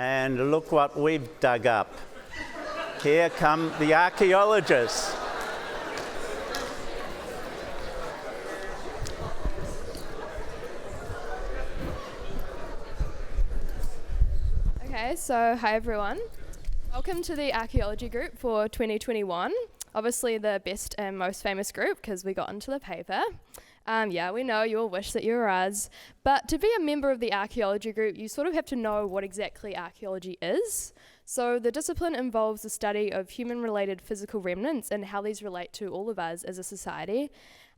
And look what we've dug up. Here come the archaeologists. Okay, so hi everyone. Welcome to the Archaeology group for 2021. Obviously the best and most famous group because we got into the paper. Yeah, we know you all wish that you were us, but to be a member of the Archaeology group, you sort of have to know what exactly archaeology is. So the discipline involves the study of human-related physical remnants and how these relate to all of us as a society.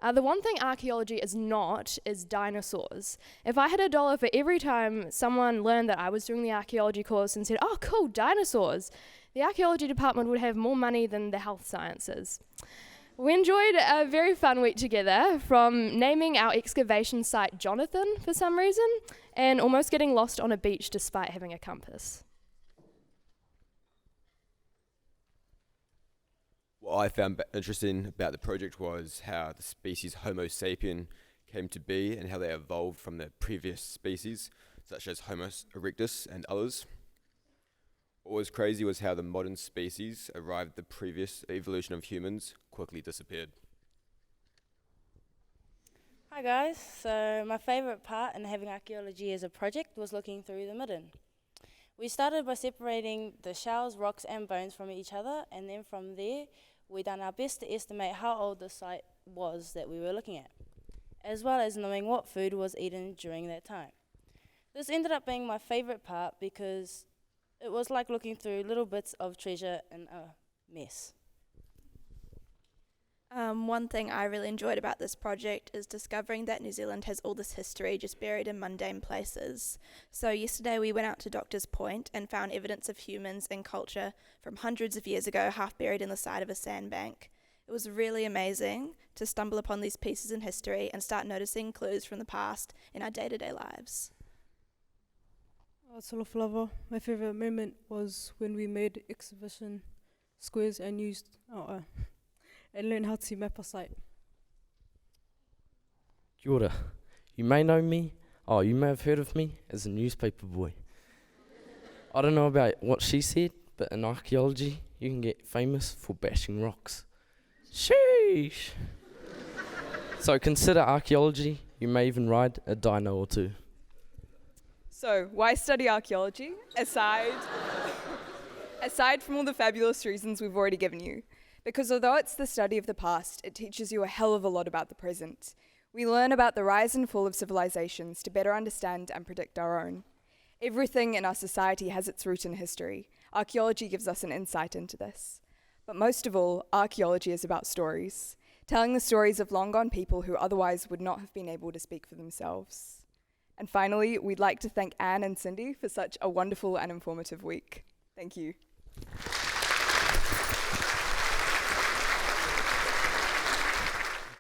The one thing archaeology is not is dinosaurs. If I had $1 for every time someone learned that I was doing the archaeology course and said, "Oh, cool, dinosaurs," the archaeology department would have more money than the health sciences. We enjoyed a very fun week together, from naming our excavation site Jonathan for some reason, and almost getting lost on a beach despite having a compass. What I found interesting about the project was how the species Homo sapien came to be and how they evolved from the previous species, such as Homo erectus and others. What was crazy was how the modern species arrived at the previous evolution of humans quickly disappeared. Hi guys, so my favourite part in having archaeology as a project was looking through the midden. We started by separating the shells, rocks and bones from each other, and then from there we done our best to estimate how old the site was that we were looking at, as well as knowing what food was eaten during that time. This ended up being my favourite part because it was like looking through little bits of treasure in a mess. One thing I really enjoyed about this project is discovering that New Zealand has all this history just buried in mundane places. So yesterday we went out to Doctor's Point and found evidence of humans and culture from hundreds of years ago half buried in the side of a sandbank. It was really amazing to stumble upon these pieces in history and start noticing clues from the past in our day-to-day lives. Salaflava. My favourite moment was when we made exhibition squares and used and learned how to map a site. Kia ora. You may know me, you may have heard of me as a newspaper boy. I don't know about what she said, but in archaeology, you can get famous for bashing rocks. Sheesh! So consider archaeology, you may even ride a dino or two. So, why study archaeology? Aside from all the fabulous reasons we've already given you. Because although it's the study of the past, it teaches you a hell of a lot about the present. We learn about the rise and fall of civilizations to better understand and predict our own. Everything in our society has its root in history. Archaeology gives us an insight into this. But most of all, archaeology is about stories, telling the stories of long-gone people who otherwise would not have been able to speak for themselves. And finally, we'd like to thank Anne and Cindy for such a wonderful and informative week. Thank you.